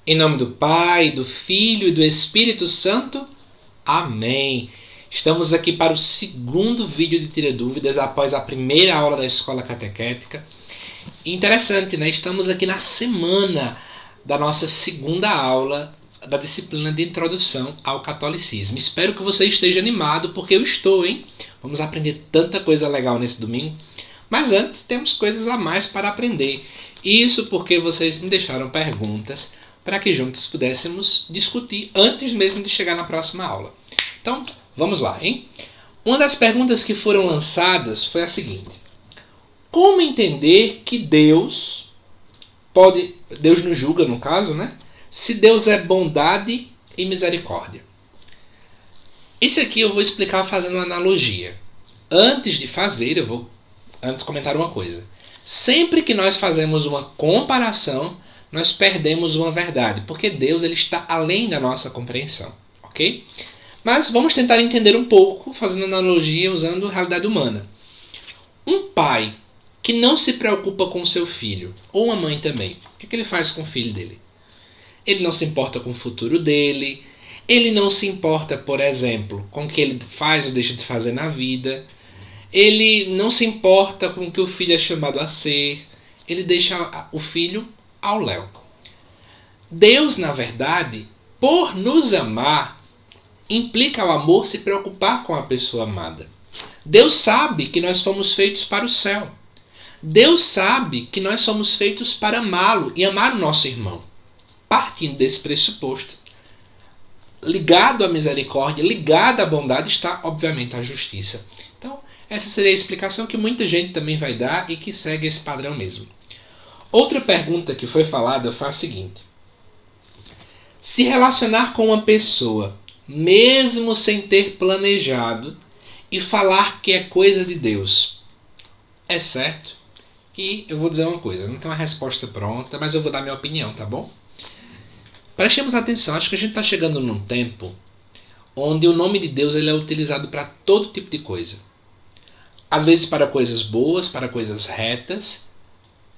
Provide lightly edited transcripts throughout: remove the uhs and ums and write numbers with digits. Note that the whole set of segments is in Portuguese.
Em nome do Pai, do Filho e do Espírito Santo. Amém. Estamos aqui para o segundo vídeo de Tira Dúvidas após a primeira aula da Escola Catequética. Interessante, né? Estamos aqui na semana da nossa segunda aula da disciplina de Introdução ao Catolicismo. Espero que você esteja animado, porque eu estou, hein? Vamos aprender tanta coisa legal nesse domingo. Mas antes, temos coisas a mais para aprender. Isso porque vocês me deixaram perguntas para que juntos pudéssemos discutir antes mesmo de chegar na próxima aula. Então, vamos lá, hein? Uma das perguntas que foram lançadas foi a seguinte: como entender que Deus nos julga, no caso, né? Se Deus é bondade e misericórdia. Isso aqui eu vou explicar fazendo uma analogia. Antes de fazer, eu vou comentar uma coisa. Sempre que nós fazemos uma comparação, nós perdemos uma verdade, porque Deus ele está além da nossa compreensão, ok? Mas vamos tentar entender um pouco, fazendo analogia usando a realidade humana. Um pai que não se preocupa com seu filho, ou uma mãe também, o que ele faz com o filho dele? Ele não se importa com o futuro dele, ele não se importa, por exemplo, com o que ele faz ou deixa de fazer na vida, ele não se importa com o que o filho é chamado a ser, ele deixa o filho ao léu. Deus, na verdade, por nos amar, implica ao amor se preocupar com a pessoa amada. Deus sabe que nós fomos feitos para o céu. Deus sabe que nós somos feitos para amá-lo e amar o nosso irmão. Partindo desse pressuposto, ligado à misericórdia, ligado à bondade, está, obviamente, a justiça. Então, essa seria a explicação que muita gente também vai dar e que segue esse padrão mesmo. Outra pergunta que foi falada foi a seguinte: se relacionar com uma pessoa, mesmo sem ter planejado, e falar que é coisa de Deus, é certo? E eu vou dizer uma coisa, não tem uma resposta pronta, mas eu vou dar minha opinião, tá bom? Prestemos atenção, acho que a gente está chegando num tempo onde o nome de Deus ele é utilizado para todo tipo de coisa. Às vezes para coisas boas, para coisas retas,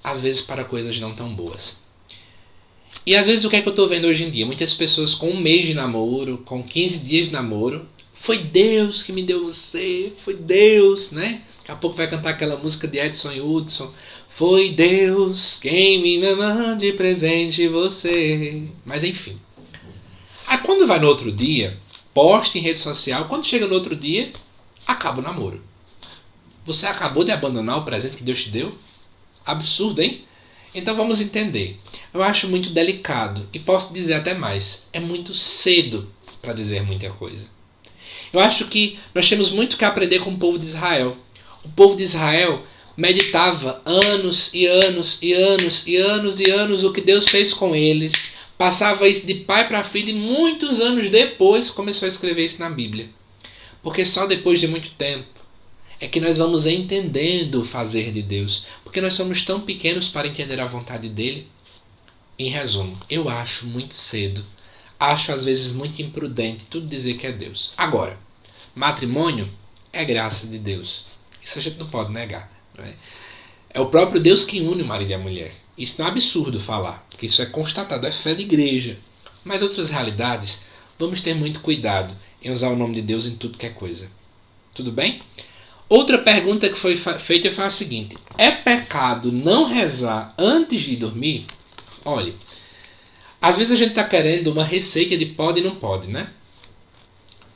às vezes para coisas não tão boas. E às vezes o que é que eu estou vendo hoje em dia? Muitas pessoas com 1 mês de namoro, com 15 dias de namoro, foi Deus que me deu você, foi Deus, né? Daqui a pouco vai cantar aquela música de Edson e Hudson. Foi Deus quem me mandou de presente você. Mas enfim. Aí quando vai no outro dia, posta em rede social, quando chega no outro dia, acaba o namoro. Você acabou de abandonar o presente que Deus te deu? Absurdo, hein? Então vamos entender. Eu acho muito delicado e posso dizer até mais. É muito cedo para dizer muita coisa. Eu acho que nós temos muito que aprender com o povo de Israel. O povo de Israel meditava anos e anos e anos e anos e anos o que Deus fez com eles. Passava isso de pai para filho e muitos anos depois começou a escrever isso na Bíblia. Porque só depois de muito tempo é que nós vamos entendendo o fazer de Deus. Porque nós somos tão pequenos para entender a vontade dele. Em resumo, eu acho muito cedo. Acho às vezes muito imprudente tudo dizer que é Deus. Agora, matrimônio é graça de Deus. Isso a gente não pode negar. Não é? É o próprio Deus que une o marido e a mulher. Isso não é absurdo falar, porque isso é constatado, é fé da igreja. Mas outras realidades, vamos ter muito cuidado em usar o nome de Deus em tudo que é coisa. Tudo bem? Outra pergunta que foi feita foi a seguinte: é pecado não rezar antes de dormir? Olha, às vezes a gente está querendo uma receita de pode e não pode, né?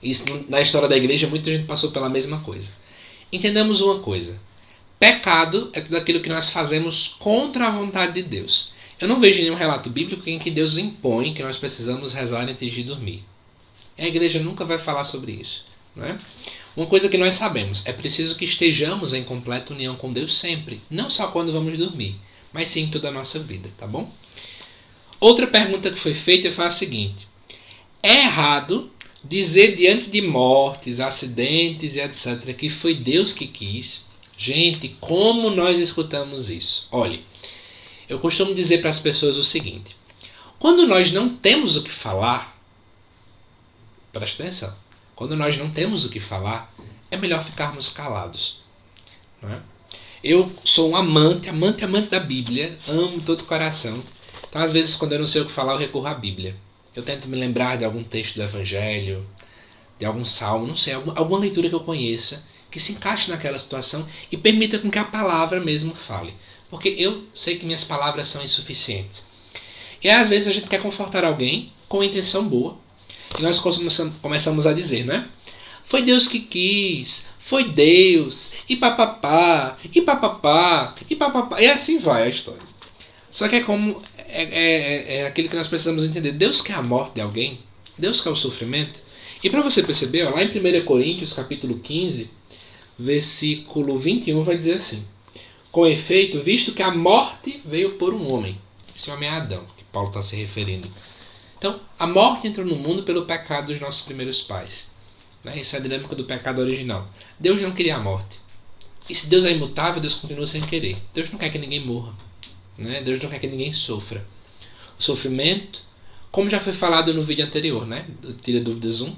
Isso, na história da igreja, muita gente passou pela mesma coisa. Entendamos uma coisa: pecado é tudo aquilo que nós fazemos contra a vontade de Deus. Eu não vejo nenhum relato bíblico em que Deus impõe que nós precisamos rezar antes de dormir. A igreja nunca vai falar sobre isso, não é? Uma coisa que nós sabemos, é preciso que estejamos em completa união com Deus sempre, não só quando vamos dormir, mas sim em toda a nossa vida, tá bom? Outra pergunta que foi feita foi a seguinte: é errado dizer diante de mortes, acidentes e etc. que foi Deus que quis? Gente, como nós escutamos isso? Olha, eu costumo dizer para as pessoas o seguinte: quando nós não temos o que falar, presta atenção, quando nós não temos o que falar, é melhor ficarmos calados. Não é? Eu sou um amante da Bíblia, amo de todo o coração. Então, às vezes, quando eu não sei o que falar, eu recorro à Bíblia. Eu tento me lembrar de algum texto do Evangelho, de algum salmo, não sei, alguma leitura que eu conheça, que se encaixe naquela situação e permita com que a palavra mesmo fale. Porque eu sei que minhas palavras são insuficientes. E às vezes a gente quer confortar alguém com intenção boa. E nós começamos a dizer, né? Foi Deus que quis, foi Deus, e papapá, e papapá, e papapá. E assim vai a história. Só que é aquilo que nós precisamos entender. Deus quer a morte de alguém, Deus quer o sofrimento. E para você perceber, ó, lá em 1 Coríntios, capítulo 15, versículo 21, vai dizer assim: com efeito, visto que a morte veio por um homem. Esse homem é Adão, que Paulo está se referindo. Então, a morte entrou no mundo pelo pecado dos nossos primeiros pais. Né? Essa é a dinâmica do pecado original. Deus não queria a morte. E se Deus é imutável, Deus continua sem querer. Deus não quer que ninguém morra. Né? Deus não quer que ninguém sofra. O sofrimento, como já foi falado no vídeo anterior, né? Do Tira Dúvidas 1,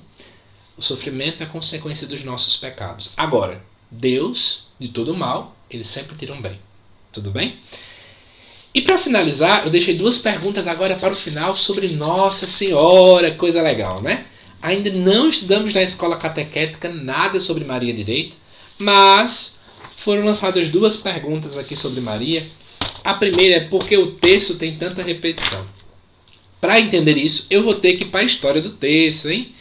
o sofrimento é consequência dos nossos pecados. Agora, Deus, de todo mal, ele sempre tira um bem. Tudo bem? E para finalizar, eu deixei duas perguntas agora para o final sobre Nossa Senhora, coisa legal, né? Ainda não estudamos na escola catequética nada sobre Maria direito, mas foram lançadas duas perguntas aqui sobre Maria. A primeira é por que o texto tem tanta repetição. Para entender isso, eu vou ter que ir para a história do texto, hein?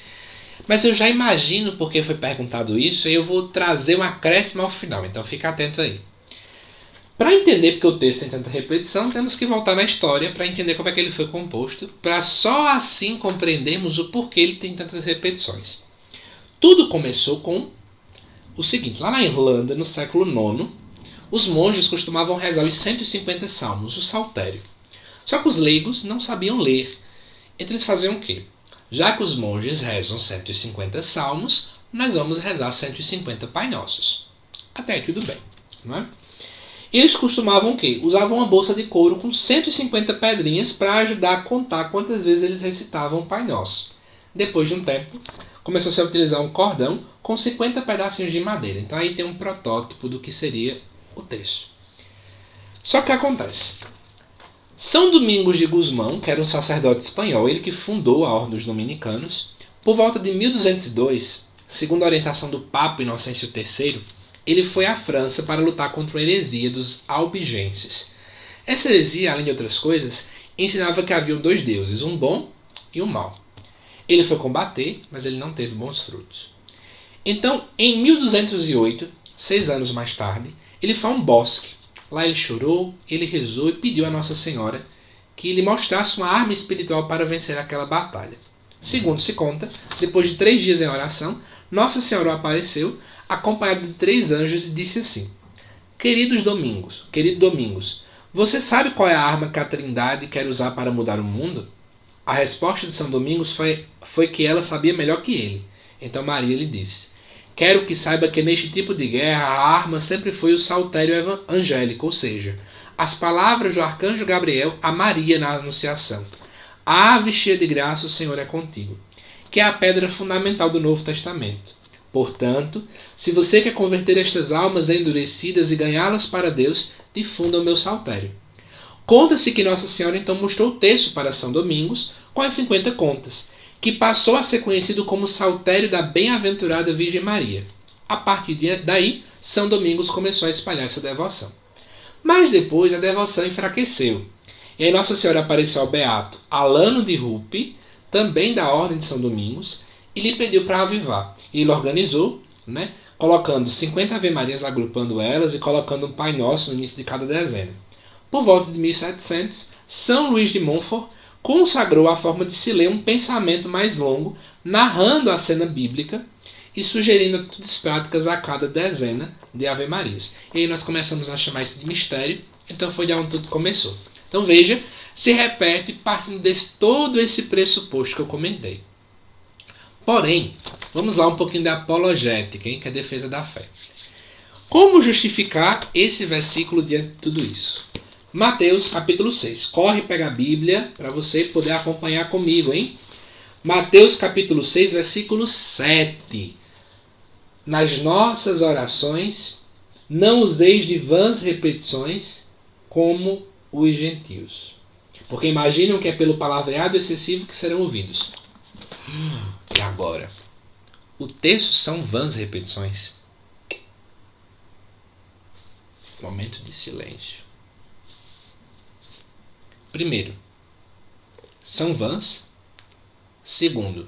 Mas eu já imagino por que foi perguntado isso e eu vou trazer um acréscimo ao final, então fica atento aí. Para entender porque o texto tem tanta repetição, temos que voltar na história para entender como é que ele foi composto, para só assim compreendermos o porquê ele tem tantas repetições. Tudo começou com o seguinte: lá na Irlanda, no século IX, os monges costumavam rezar os 150 salmos, o saltério. Só que os leigos não sabiam ler. Então eles faziam o quê? Já que os monges rezam 150 salmos, nós vamos rezar 150 Pai Nossos. Até aí tudo bem, não é? Eles costumavam o quê? Usavam uma bolsa de couro com 150 pedrinhas para ajudar a contar quantas vezes eles recitavam o Pai Nosso. Depois de um tempo, começou-se a utilizar um cordão com 50 pedacinhos de madeira. Então aí tem um protótipo do que seria o texto. Só que acontece. São Domingos de Gusmão, que era um sacerdote espanhol, ele que fundou a Ordem dos Dominicanos, por volta de 1202, segundo a orientação do Papa Inocêncio III, ele foi à França para lutar contra a heresia dos albigenses. Essa heresia, além de outras coisas, ensinava que haviam dois deuses, um bom e um mau. Ele foi combater, mas ele não teve bons frutos. Então, em 1208, 6 anos mais tarde, ele foi a um bosque. Lá ele chorou, ele rezou e pediu a Nossa Senhora que lhe mostrasse uma arma espiritual para vencer aquela batalha. Segundo se conta, depois de 3 dias em oração, Nossa Senhora apareceu, acompanhada de 3 anjos, e disse assim: querido Domingos, você sabe qual é a arma que a Trindade quer usar para mudar o mundo? A resposta de São Domingos foi que ela sabia melhor que ele. Então Maria lhe disse: quero que saiba que neste tipo de guerra a arma sempre foi o saltério angélico, ou seja, as palavras do arcanjo Gabriel a Maria na Anunciação: Ave cheia de graça, o Senhor é contigo, que é a pedra fundamental do Novo Testamento. Portanto, se você quer converter estas almas endurecidas e ganhá-las para Deus, difunda o meu saltério. Conta-se que Nossa Senhora então mostrou o texto para São Domingos com as 50 contas, que passou a ser conhecido como Saltério da Bem-aventurada Virgem Maria. A partir daí, São Domingos começou a espalhar essa devoção. Mas depois a devoção enfraqueceu. E aí Nossa Senhora apareceu ao beato Alano de Rupi, também da Ordem de São Domingos, e lhe pediu para avivar. E ele organizou, né, colocando 50 Ave-Marias, agrupando elas e colocando um Pai Nosso no início de cada dezena. Por volta de 1700, São Luís de Montfort consagrou a forma de se ler um pensamento mais longo, narrando a cena bíblica e sugerindo atitudes práticas a cada dezena de Ave-Marias. E aí nós começamos a chamar isso de mistério, então foi de onde tudo começou. Então veja, se repete partindo de todo esse pressuposto que eu comentei. Porém, vamos lá um pouquinho da apologética, hein, que é a defesa da fé. Como justificar esse versículo diante de tudo isso? Mateus capítulo 6. Corre e pega a Bíblia para você poder acompanhar comigo, hein? Mateus capítulo 6, versículo 7. Nas nossas orações, não useis de vãs repetições como os gentios. Porque imaginam que é pelo palavreado excessivo que serão ouvidos. E agora? O texto são vãs repetições? Momento de silêncio. Primeiro, são vãs? Segundo,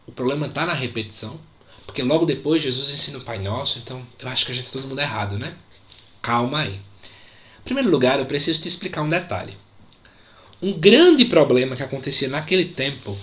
o problema está na repetição? Porque logo depois Jesus ensina o Pai Nosso, então eu acho que a gente está todo mundo errado, né? Calma aí. Em primeiro lugar, eu preciso te explicar um detalhe. Um grande problema que acontecia naquele tempo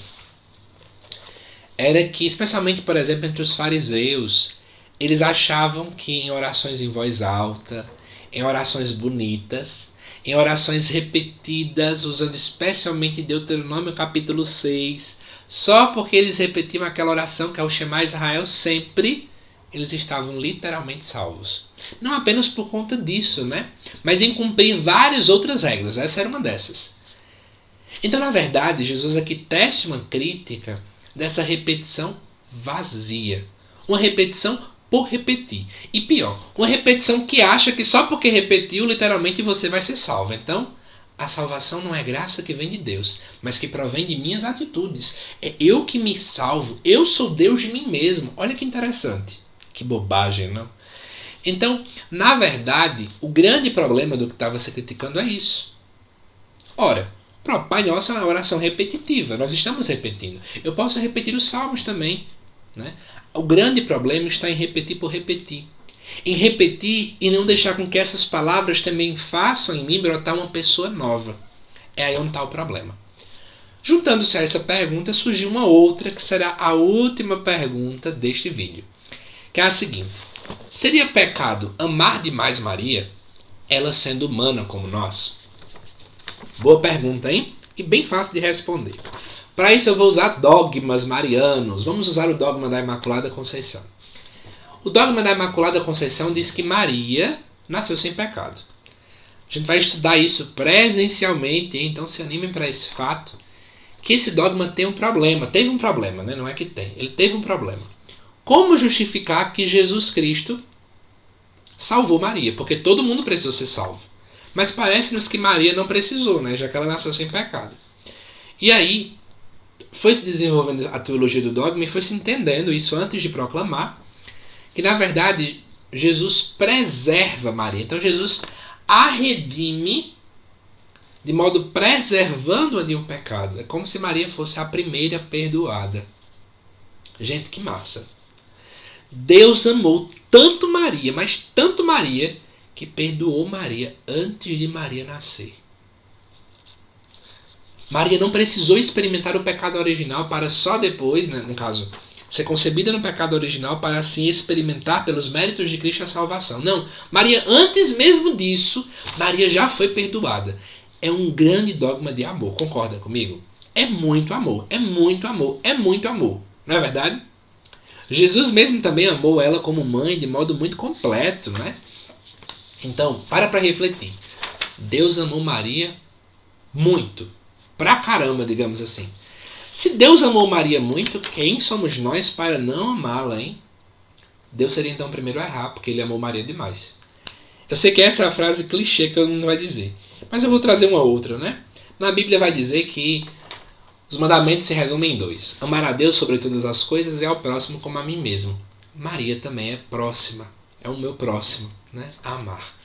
era que, especialmente, por exemplo, entre os fariseus, eles achavam que em orações em voz alta, em orações bonitas, em orações repetidas, usando especialmente Deuteronômio capítulo 6, só porque eles repetiam aquela oração que é o Shema Israel sempre, eles estavam literalmente salvos. Não apenas por conta disso, né? Mas em cumprir várias outras regras. Essa era uma dessas. Então, na verdade, Jesus aqui tece uma crítica dessa repetição vazia. Uma repetição por repetir. E pior, uma repetição que acha que só porque repetiu, literalmente você vai ser salvo. Então, a salvação não é graça que vem de Deus, mas que provém de minhas atitudes. É eu que me salvo. Eu sou Deus de mim mesmo. Olha que interessante. Que bobagem, não? Então, na verdade, o grande problema do que estava se criticando é isso. Ora, Pai Nosso é uma oração repetitiva. Nós estamos repetindo. Eu posso repetir os salmos também, né? O grande problema está em repetir por repetir. Em repetir e não deixar com que essas palavras também façam em mim brotar uma pessoa nova. É aí onde está o problema. Juntando-se a essa pergunta, surgiu uma outra que será a última pergunta deste vídeo. Que é a seguinte. Seria pecado amar demais Maria, ela sendo humana como nós? Boa pergunta, hein? E bem fácil de responder. Para isso eu vou usar dogmas marianos. Vamos usar o dogma da Imaculada Conceição. O dogma da Imaculada Conceição diz que Maria nasceu sem pecado. A gente vai estudar isso presencialmente, então se animem para esse fato. Que esse dogma tem um problema. Teve um problema, né? Não é que tem. Ele teve um problema. Como justificar que Jesus Cristo salvou Maria? Porque todo mundo precisou ser salvo. Mas parece-nos que Maria não precisou, né? Já que ela nasceu sem pecado. E aí, foi se desenvolvendo a teologia do dogma e foi se entendendo isso antes de proclamar, que na verdade Jesus preserva Maria. Então Jesus a redime de modo preservando-a de um pecado. É como se Maria fosse a primeira perdoada. Gente, que massa. Deus amou tanto Maria, mas tanto Maria, que perdoou Maria antes de Maria nascer. Maria não precisou experimentar o pecado original para só depois, né, no caso, ser concebida no pecado original para assim experimentar pelos méritos de Cristo a salvação. Não, Maria, antes mesmo disso, Maria já foi perdoada. É um grande dogma de amor, concorda comigo? É muito amor, é muito amor, é muito amor. Não é verdade? Jesus mesmo também amou ela como mãe de modo muito completo, né? Então, para refletir. Deus amou Maria muito. Pra caramba, digamos assim. Se Deus amou Maria muito, quem somos nós para não amá-la, hein? Deus seria então o primeiro a errar, porque ele amou Maria demais. Eu sei que essa é a frase clichê que todo mundo vai dizer. Mas eu vou trazer uma outra, né? Na Bíblia vai dizer que os mandamentos se resumem em 2. Amar a Deus sobre todas as coisas e ao próximo como a mim mesmo. Maria também é próxima. É o meu próximo, né? Amar.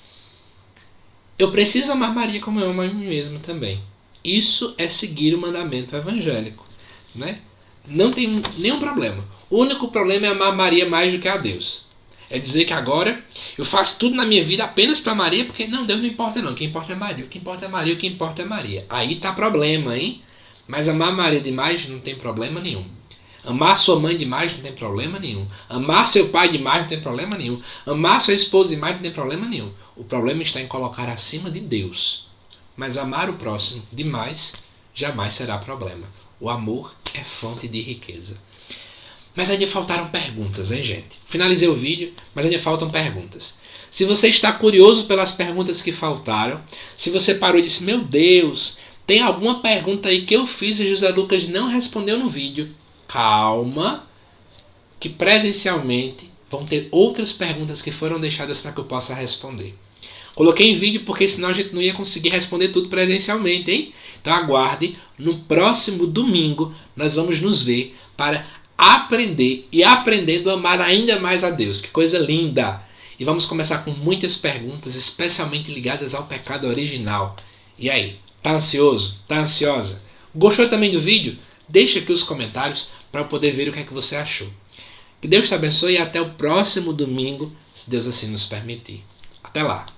Eu preciso amar Maria como eu amo a mim mesmo também. Isso é seguir o mandamento evangélico, né? Não tem nenhum problema. O único problema é amar Maria mais do que a Deus. É dizer que agora eu faço tudo na minha vida apenas para Maria, porque não, Deus não importa não. O que importa é Maria, o que importa é Maria, o que importa é Maria. Aí tá problema, hein? Mas amar Maria demais não tem problema nenhum. Amar sua mãe demais não tem problema nenhum. Amar seu pai demais não tem problema nenhum. Amar sua esposa demais não tem problema nenhum. O problema está em colocar acima de Deus. Mas amar o próximo demais jamais será problema. O amor é fonte de riqueza. Mas ainda faltaram perguntas, hein, gente? Finalizei o vídeo, mas ainda faltam perguntas. Se você está curioso pelas perguntas que faltaram, se você parou e disse, meu Deus, tem alguma pergunta aí que eu fiz e José Lucas não respondeu no vídeo, calma, que presencialmente vão ter outras perguntas que foram deixadas para que eu possa responder. Coloquei em vídeo porque senão a gente não ia conseguir responder tudo presencialmente, hein? Então aguarde, no próximo domingo nós vamos nos ver para aprender e aprendendo a amar ainda mais a Deus. Que coisa linda! E vamos começar com muitas perguntas, especialmente ligadas ao pecado original. E aí, tá ansioso? Tá ansiosa? Gostou também do vídeo? Deixa aqui os comentários para eu poder ver o que é que você achou. Que Deus te abençoe e até o próximo domingo, se Deus assim nos permitir. Até lá!